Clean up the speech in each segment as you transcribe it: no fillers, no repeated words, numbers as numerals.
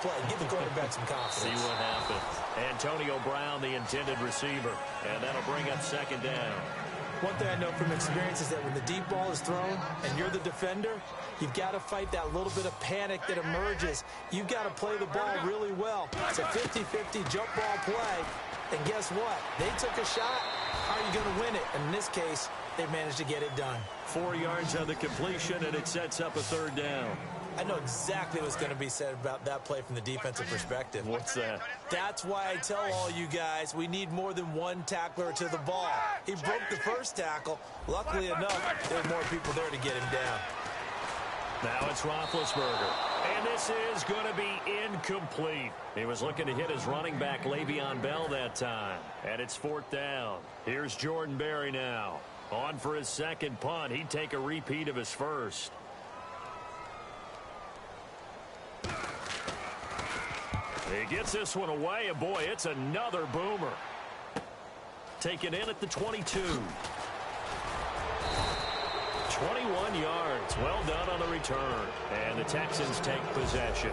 play. Give the quarterback some confidence. See what happens. Antonio Brown, the intended receiver. And that'll bring up second down. One thing I know from experience is that when the deep ball is thrown and you're the defender, you've got to fight that little bit of panic that emerges. You've got to play the ball really well. It's a 50-50 jump ball play. And guess what? They took a shot. How are you going to win it? And in this case, they managed to get it done. 4 yards on the completion, and it sets up a third down. I know exactly what's going to be said about that play from the defensive perspective. What's that? That's why I tell all you guys we need more than one tackler to the ball. He broke the first tackle. Luckily enough, there were more people there to get him down. Now it's Roethlisberger. And this is going to be incomplete. He was looking to hit his running back, Le'Veon Bell, that time. And it's fourth down. Here's Jordan Berry now. On for his second punt. He'd take a repeat of his first. He gets this one away, and boy, it's another boomer. Taken in at the 22. 21 yards. Well done on the return. And the Texans take possession.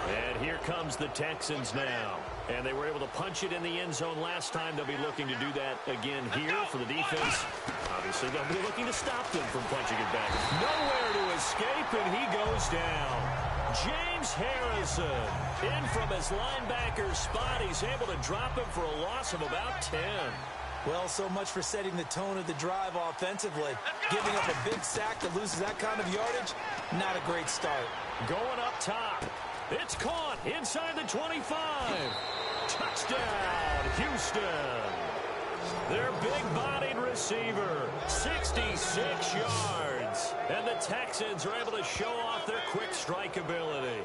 And here comes the Texans now. And they were able to punch it in the end zone last time. They'll be looking to do that again here for the defense. Obviously, they'll be looking to stop them from punching it back. Nowhere to escape, and he goes down. James Harrison in from his linebacker spot. He's able to drop him for a loss of about 10. Well, so much for setting the tone of the drive offensively. Giving up a big sack that loses that kind of yardage, not a great start. Going up top. It's caught inside the 25. Touchdown, Houston. Their big-bodied receiver, 66 yards. And the Texans are able to show off their quick strike ability.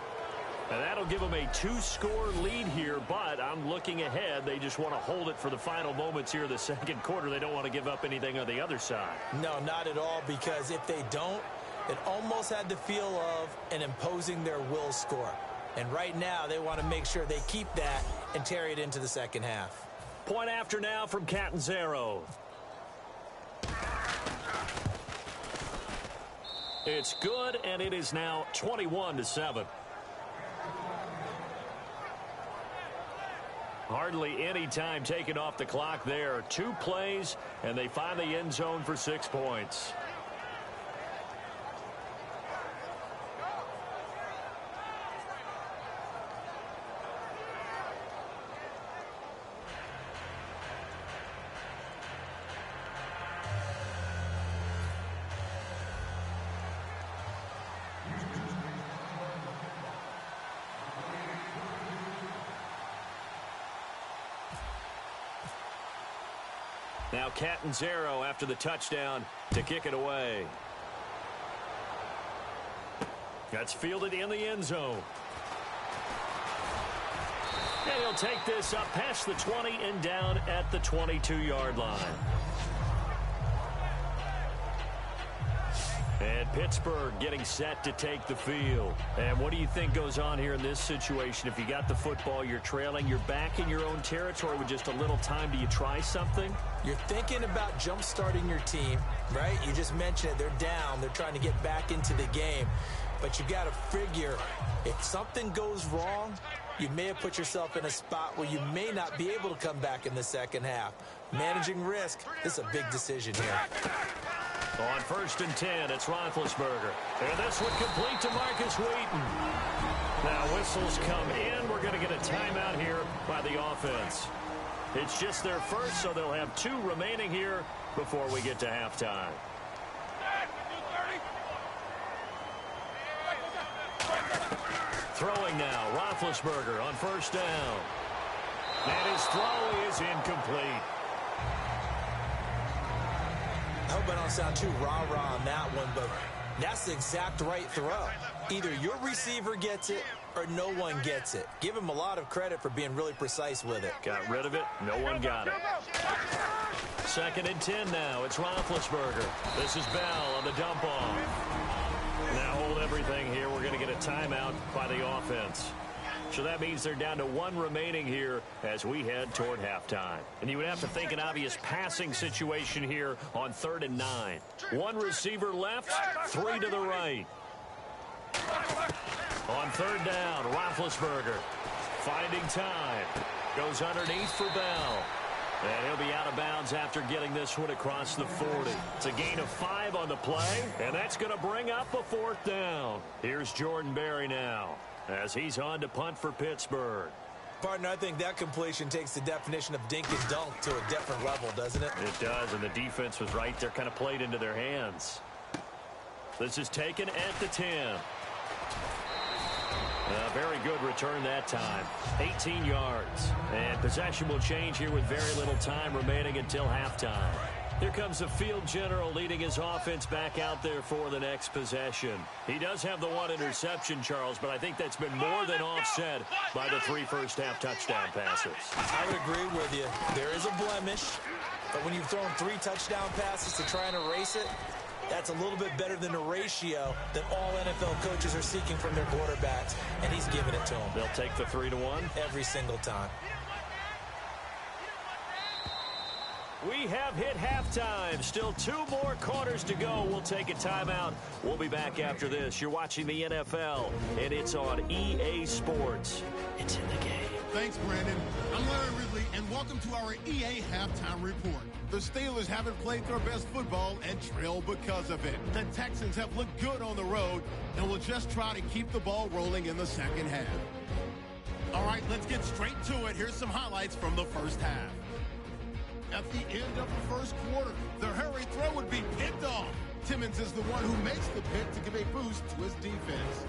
And that'll give them a 2-score lead here, but I'm looking ahead. They just want to hold it for the final moments here of the second quarter. They don't want to give up anything on the other side. No, not at all, because if they don't, it almost had the feel of an imposing their will score. And right now, they want to make sure they keep that and carry it into the second half. Point after now from Catanzaro. It's good, and it is now 21-7. Hardly any time taken off the clock there. 2 plays, and they find the end zone for 6 points. Now Catanzaro after the touchdown to kick it away. That's fielded in the end zone. And he'll take this up past the 20 and down at the 22-yard line. And Pittsburgh getting set to take the field. And what do you think goes on here in this situation? If you got the football, you're trailing, you're back in your own territory with just a little time. Do you try something? You're thinking about jump-starting your team, right? You just mentioned it. They're down. They're trying to get back into the game. But you got to figure, if something goes wrong, you may have put yourself in a spot where you may not be able to come back in the second half. Managing risk, this is a big decision here. On 1st and 10, it's Roethlisberger. And this would complete to Marcus Wheaton. Now whistles come in. We're going to get a timeout here by the offense. It's just their first, so they'll have 2 remaining here before we get to halftime. Throwing now, Roethlisberger on 1st down. And his throw is incomplete. I hope I don't sound too rah-rah on that one, but that's the exact right throw. Either your receiver gets it or no one gets it. Give him a lot of credit for being really precise with it. Got rid of it. No one got it. 2nd and 10 now. It's Roethlisberger. This is Bell on the dump off. Now hold everything here. We're going to get a timeout by the offense. So that means they're down to 1 remaining here as we head toward halftime. And you would have to think an obvious passing situation here on 3rd and 9. 1 receiver left, 3 to the right. On third down, Roethlisberger finding time. Goes underneath for Bell. And he'll be out of bounds after getting this one across the 40. It's a gain of 5 on the play, and that's going to bring up a 4th down. Here's Jordan Berry now as he's on to punt for Pittsburgh. Partner, I think that completion takes the definition of dink and dunk to a different level, doesn't it? It does, and the defense was right there, kind of played into their hands. This is taken at the 10. Very good return that time. 18 yards. And possession will change here with very little time remaining until halftime. Here comes the field general leading his offense back out there for the next possession. He does have the 1 interception, Charles, but I think that's been more than offset by the 3 first-half touchdown passes. I would agree with you. There is a blemish, but when you've thrown 3 touchdown passes to try and erase it, that's a little bit better than the ratio that all NFL coaches are seeking from their quarterbacks, and he's giving it to them. They'll take the 3-1 every single time. We have hit halftime. Still 2 more quarters to go. We'll take a timeout. We'll be back after this. You're watching the NFL, and it's on EA Sports. It's in the game. Thanks, Brandon. I'm Larry Ridley, and welcome to our EA Halftime Report. The Steelers haven't played their best football and trail because of it. The Texans have looked good on the road and will just try to keep the ball rolling in the second half. All right, let's get straight to it. Here's some highlights from the first half. At the end of the first quarter, the hurry throw would be picked off. Timmons is the one who makes the pick to give a boost to his defense.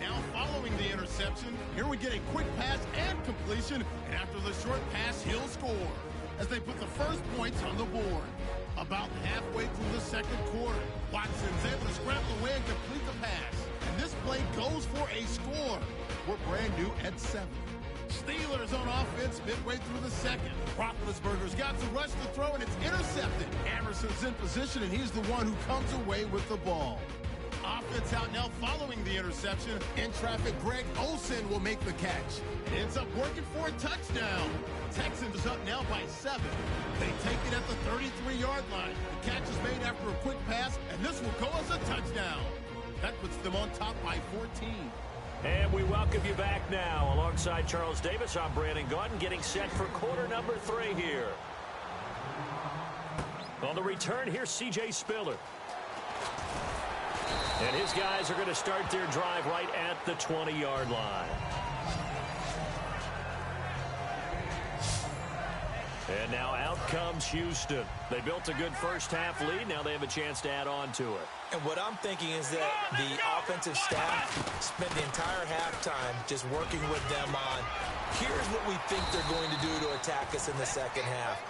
Now following the interception, here we get a quick pass and completion, and after the short pass, he'll score as they put the first points on the board. About halfway through the second quarter, Watson's able to scramble away and complete the pass, and this play goes for a score. We're brand new at 7. Steelers on offense midway through the second. Roethlisberger's got to rush the throw, and it's intercepted. Anderson's in position, and he's the one who comes away with the ball. Offense out now following the interception. In traffic, Greg Olsen will make the catch. It ends up working for a touchdown. Texans up now by 7. They take it at the 33-yard line. The catch is made after a quick pass, and this will go as a touchdown. That puts them on top by 14. And we welcome you back now. Alongside Charles Davis, I'm Brandon Gaudin, getting set for quarter number 3 here. On the return, here's C.J. Spiller. And his guys are going to start their drive right at the 20-yard line. And now out comes Houston. They built a good first-half lead. Now they have a chance to add on to it. And what I'm thinking is that the offensive staff spent the entire halftime just working with them on, here's what we think they're going to do to attack us in the second half.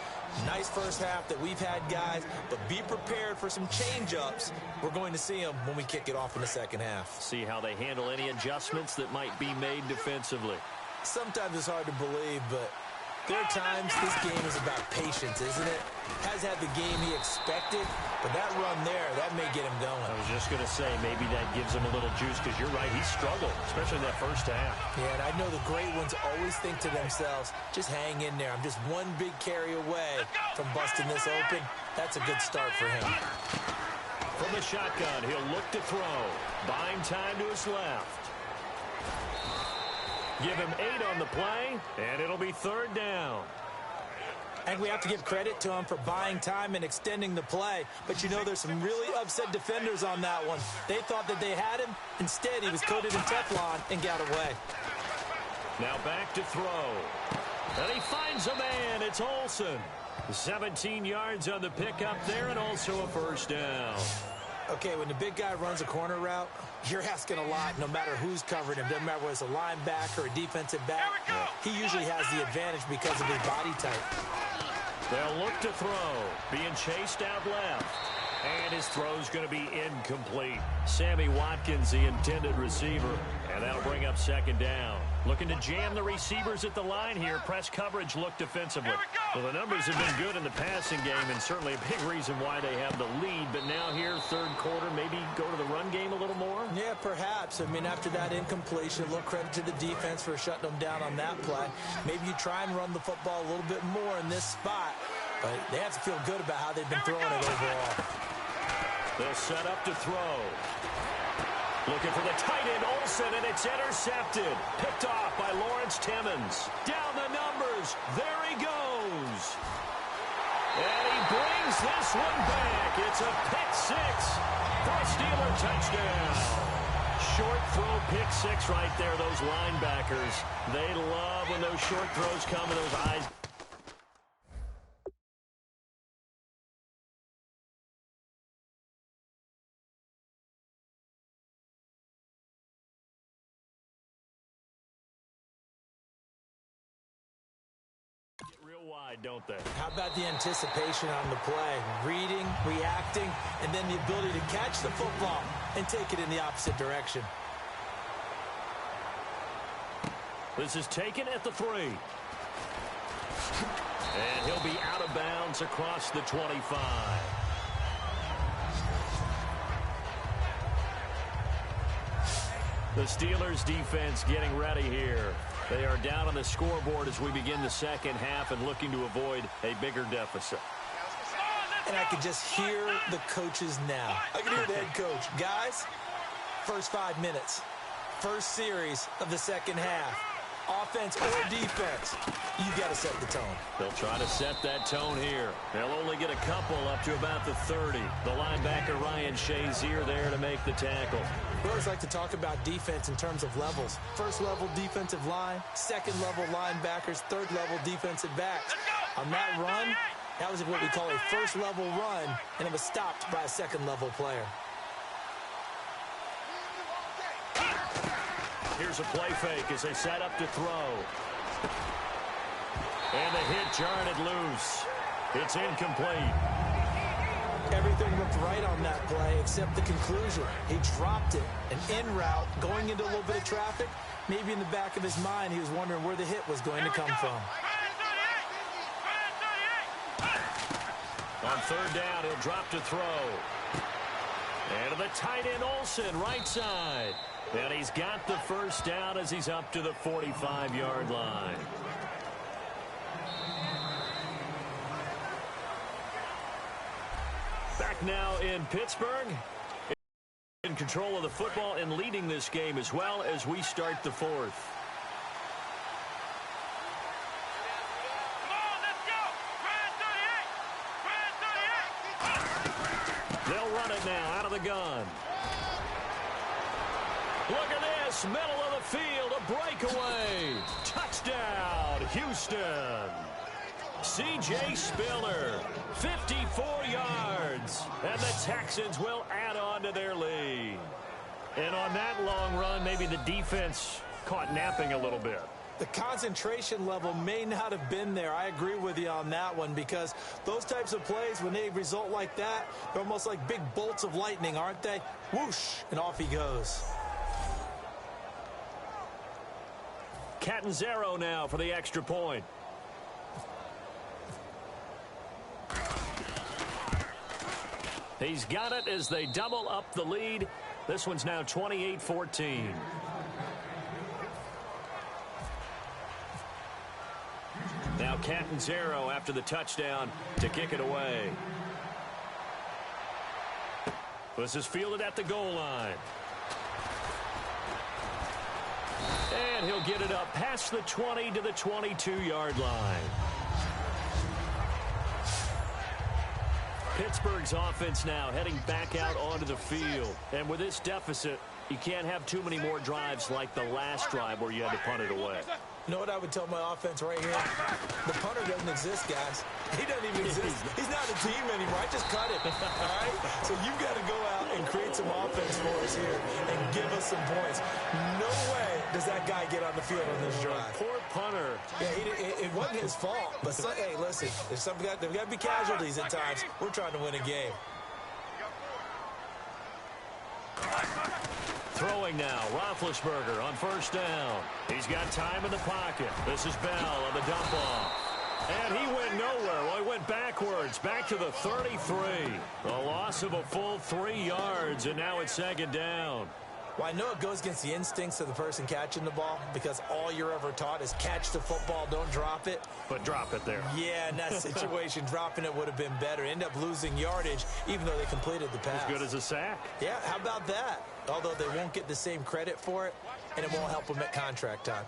Nice first half that we've had, guys, but be prepared for some change-ups. We're going to see them when we kick it off in the second half. See how they handle any adjustments that might be made defensively. Sometimes it's hard to believe, but there are times this game is about patience, isn't it? Has had the game he expected, but that run there, that may get him going. I was just going to say, maybe that gives him a little juice, because you're right, he struggled, especially in that first half. Yeah, and I know the great ones always think to themselves, just hang in there. I'm just one big carry away from busting this open. That's a good start for him. From the shotgun, he'll look to throw. Buying time to his left. Give him 8 on the play, and it'll be 3rd down. And we have to give credit to him for buying time and extending the play. But you know, there's some really upset defenders on that one. They thought that they had him. Instead, he was coated in Teflon and got away. Now back to throw. And he finds a man. It's Olsen. 17 yards on the pickup there, and also a first down. Okay, when the big guy runs a corner route, you're asking a lot no matter who's covering him. Doesn't matter whether it's a linebacker or a defensive back. He usually has the advantage because of his body type. They'll look to throw. Being chased out left. And his throw's going to be incomplete. Sammy Watkins, the intended receiver. And that'll bring up 2nd down. Looking to jam the receivers at the line here. Press coverage look defensively. Well, the numbers have been good in the passing game, and certainly a big reason why they have the lead. But now here, 3rd quarter, maybe go to the run game a little more? Yeah, perhaps. I mean, after that incompletion, a little credit to the defense for shutting them down on that play. Maybe you try and run the football a little bit more in this spot. But they have to feel good about how they've been throwing it overall. They'll set up to throw. Looking for the tight end, Olsen, and it's intercepted. Picked off by Lawrence Timmons. Down the numbers. There he goes. And he brings this one back. It's a pick six for a Steeler touchdown. Short throw, pick six right there, those linebackers. They love when those short throws come and those eyes. Real wide, don't they? How about the anticipation on the play? Reading, reacting, and then the ability to catch the football and take it in the opposite direction. This is taken at the 3. And he'll be out of bounds across the 25. The Steelers defense getting ready here. They are down on the scoreboard as we begin the second half and looking to avoid a bigger deficit. And I can just hear the coaches now. I can hear the head coach. Guys, first 5 minutes, first series of the second half. Offense or defense, you got to set the tone. They'll try to set that tone here. They'll only get a couple up to about the 30. The linebacker Ryan Shazier there to make the tackle. We always like to talk about defense in terms of levels. First level defensive line, second level linebackers, third level defensive backs. On that run, that was what we call a first level run, and it was stopped by a second level player. Here's a play fake as they set up to throw. And the hit jarred it loose. It's incomplete. Everything looked right on that play except the conclusion. He dropped it, an en route, going into a little bit of traffic. Maybe in the back of his mind, he was wondering where the hit was going to come from. On third down, he'll drop to throw. And to the tight end, Olsen, right side. And he's got the first down as he's up to the 45-yard line. Back now in Pittsburgh. In control of the football and leading this game as well as we start the fourth. They'll run it now out of the gun. Look at this, middle of the field, a breakaway. Touchdown, Houston. C.J. Spiller, 54 yards. And the Texans will add on to their lead. And on that long run, maybe the defense caught napping a little bit. The concentration level may not have been there. I agree with you on that one because those types of plays, when they result like that, they're almost like big bolts of lightning, aren't they? Whoosh, and off he goes. Catanzaro now for the extra point. He's got it as they double up the lead. This one's now 28-14. Now Catanzaro after the touchdown to kick it away. This is fielded at the goal line. And he'll get it up past the 20 to the 22-yard line. Pittsburgh's offense now heading back out onto the field. And with this deficit, you can't have too many more drives like the last drive where you had to punt it away. You know what I would tell my offense right here? The punter doesn't exist, guys. He doesn't even exist. He's not a team anymore. I just cut it, all right? So you've got to go out and create some offense for us here and give us some points. No way does that guy get on the field on this drive. Poor punter. Yeah, it wasn't his fault. But, hey, listen, there's got to be casualties at times. We're trying to win a game. Throwing now, Roethlisberger on first down. He's got time in the pocket. This is Bell on the dump off. And he went nowhere. Well, he went backwards, back to the 33. A loss of a full 3 yards, and now it's second down. Well, I know it goes against the instincts of the person catching the ball because all you're ever taught is catch the football, don't drop it. But drop it there. Yeah, in that situation, dropping it would have been better. End up losing yardage, even though they completed the pass. As good as a sack. Yeah, how about that? Although they won't get the same credit for it, and it won't help them at contract time.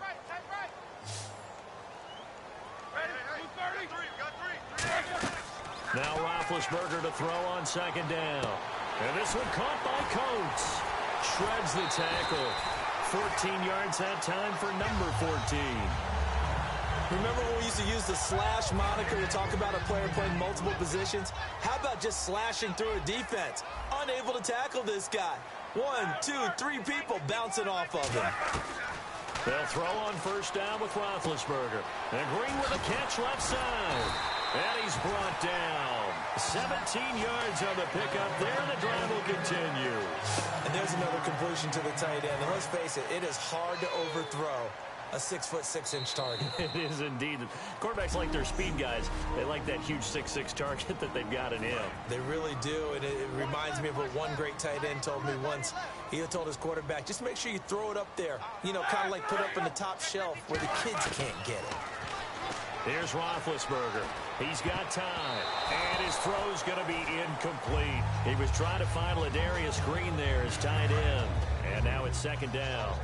Now Roethlisberger to throw on second down. And this one caught by Coates. Shreds the tackle. 14 yards that time for number 14. Remember when we used to use the slash moniker to talk about a player playing multiple positions? How about just slashing through a defense? Unable to tackle this guy. 1, 2, 3 people bouncing off of him. They'll throw on first down with Roethlisberger. And Green with a catch left side. And he's brought down. 17 yards on the pickup there. The drive will continue. And there's another completion to the tight end. And let's face it, it is hard to overthrow a 6'6" target. It is indeed. Quarterbacks like their speed guys. They like that huge 6'6" target that they've got in him. They really do, and it reminds me of what one great tight end told me once. He told his quarterback, just make sure you throw it up there. You know, kind of like put up in the top shelf where the kids can't get it. Here's Roethlisberger. He's got time. And his throw's going to be incomplete. He was trying to find Ladarius Green there as tight end. And now it's second down.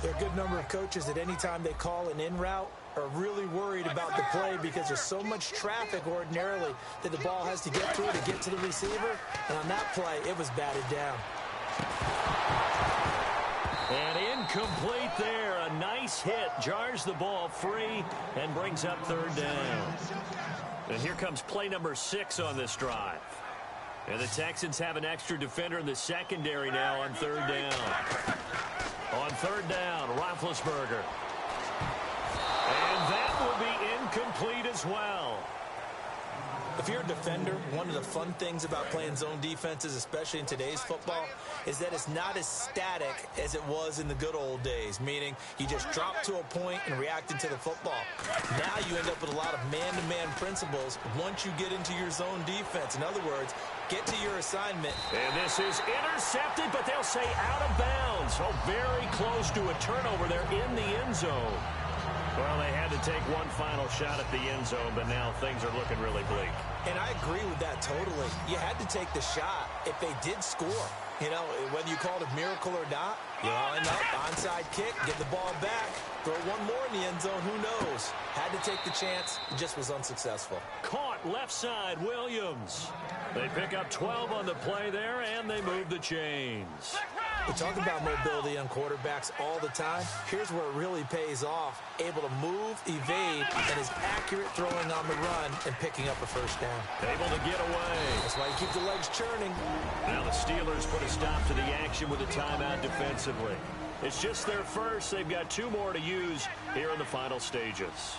There are a good number of coaches that any time they call an in route are really worried about the play because there's so much traffic ordinarily that the ball has to get through to get to the receiver. And on that play, it was batted down. And incomplete there. A nice hit. Jars the ball free and brings up third down. And here comes play number 6 on this drive. And the Texans have an extra defender in the secondary now on third down. On third down, Roethlisberger. And that will be incomplete as well. If you're a defender, one of the fun things about playing zone defenses, especially in today's football, is that it's not as static as it was in the good old days, meaning you just drop to a point and react into the football. Now you end up with a lot of man-to-man principles once you get into your zone defense. In other words, get to your assignment. And this is intercepted, but they'll say out of bounds. So very close to a turnover there in the end zone. Well, they had to take one final shot at the end zone, but now things are looking really bleak. And I agree with that totally. You had to take the shot if they did score. You know, whether you call it a miracle or not, you line up, onside kick, get the ball back, throw one more in the end zone, who knows? Had to take the chance, it just was unsuccessful. Caught left side, Williams. They pick up 12 on the play there, and they move the chains. We talk about mobility on quarterbacks all the time. Here's where it really pays off. Able to move, evade, and is accurate throwing on the run and picking up a first down. Able to get away. That's why you keep the legs churning. Now the Steelers put a stop to the action with a timeout defensively. It's just their first. They've got 2 more to use here in the final stages.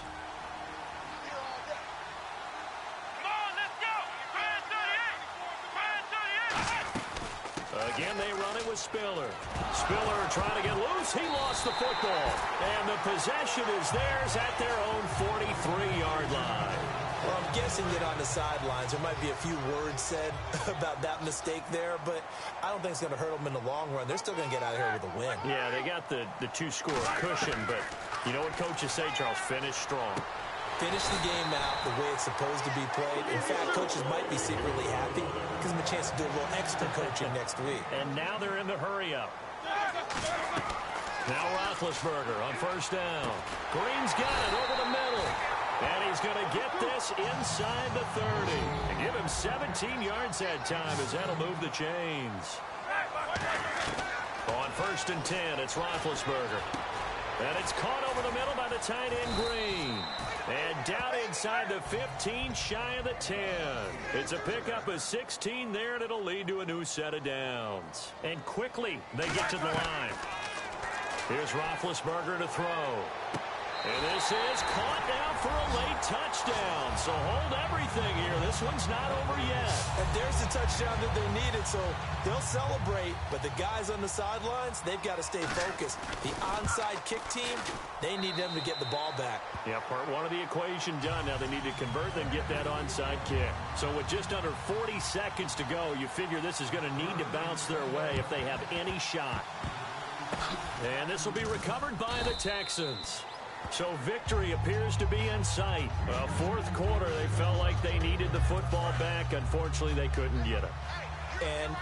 Again, they run it with Spiller. Spiller trying to get loose. He lost the football. And the possession is theirs at their own 43-yard line. Well, I'm guessing that on the sidelines there might be a few words said about that mistake there, but I don't think it's going to hurt them in the long run. They're still going to get out of here with a win. Yeah, they got the 2-score cushion, but you know what coaches say, Charles? Finish strong. Finish the game out the way it's supposed to be played. In fact, coaches might be secretly happy. Gives them a chance to do a little extra coaching next week. And now they're in the hurry-up. Now Roethlisberger on first down. Green's got it over the middle. And he's going to get this inside the 30. And give him 17 yards that time as that'll move the chains. On first and 10, it's Roethlisberger. And it's caught over the middle by the tight end Green. And down inside the 15, shy of the 10. It's a pickup of 16 there, and it'll lead to a new set of downs. And quickly, they get to the line. Here's Roethlisberger to throw. And this is caught down for a late touchdown. So hold everything here. This one's not over yet. And there's the touchdown that they needed, so they'll celebrate. But the guys on the sidelines, they've got to stay focused. The onside kick team, they need them to get the ball back. Yeah, part one of the equation done. Now they need to convert and get that onside kick. So with just under 40 seconds to go, you figure this is going to need to bounce their way if they have any shot. And this will be recovered by the Texans. So victory appears to be in sight. Well, fourth quarter, they felt like they needed the football back. Unfortunately, they couldn't get it. And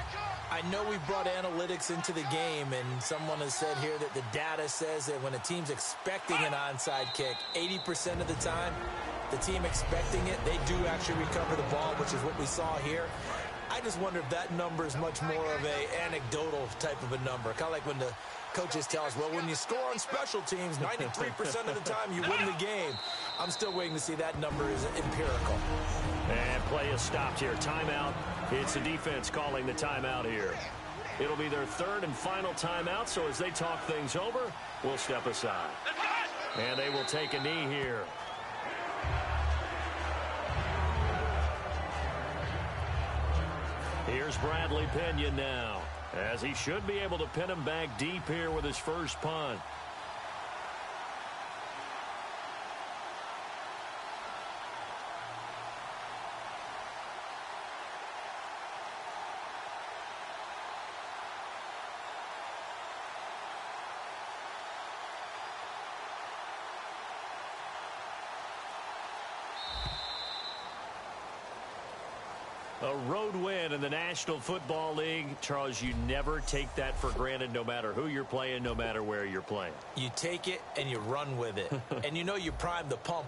I know we brought analytics into the game, and someone has said here that the data says that when a team's expecting an onside kick, 80% of the time, the team expecting it, they do actually recover the ball, which is what we saw here. I just wonder if that number is much more of a anecdotal type of a number. Kind of like when the coaches tell us, well, when you score on special teams, 93% of the time you win the game. I'm still waiting to see that number is empirical. And play is stopped here. Timeout. It's the defense calling the timeout here. It'll be their third and final timeout, so as they talk things over, we'll step aside. And they will take a knee here. Here's Bradley Pinion now, as he should be able to pin him back deep here with his first punt. A road win in the National Football League. Charles, you never take that for granted, no matter who you're playing, no matter where you're playing. You take it and you run with it. And you know you prime the pump